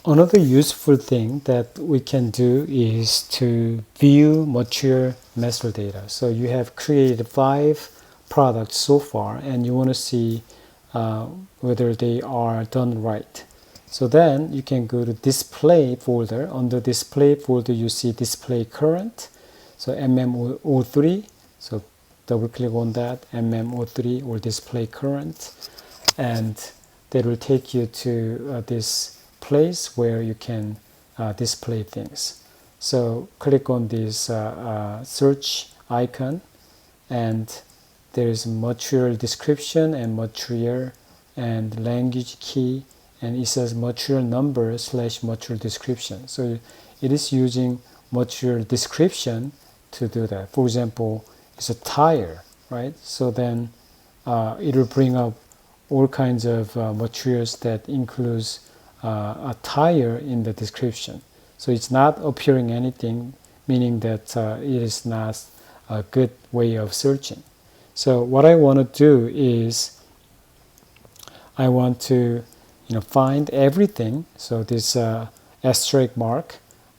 Another useful thing that we can do is to view mature master data. So you have created 5 products so far, and you want to see whether they are done right. So then you can go to display folder. Under display folder, you see display current. So MM03. So double click on that, MM03 or display current, and that will take you to this place where you can display things. So click on this search icon, and there is material description and material and language key, and it says material number / material description. So it is using material description to do that. For example, it's a tire, right? So then it will bring up all kinds of materials that includes a tire in the description. So it's not appearing anything, meaning that it is not a good way of searching. So what I want to do is I want to find everything. So this asterisk mark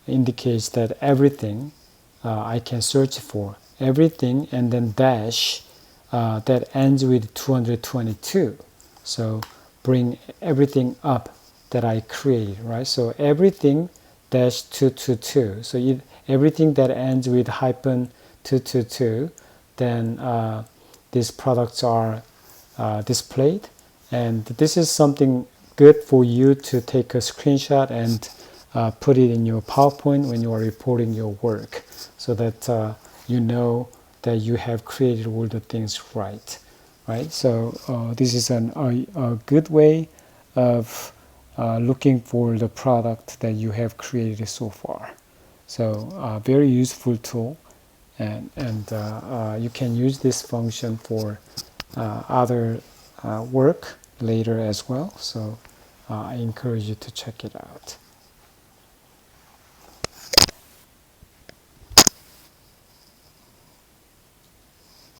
indicates that everything I can search for. Everything, and then dash that ends with 222. So bring everything up that I create, right? So everything dash 222. So everything that ends with hyphen 222, then these products are displayed. And this is something good for you to take a screenshot and put it in your PowerPoint when you are reporting your work, so that you know that you have created all the things right. So this is a good way of looking for the product that you have created so far. So very useful tool, and you can use this function for other work later as well. So I encourage you to check it out.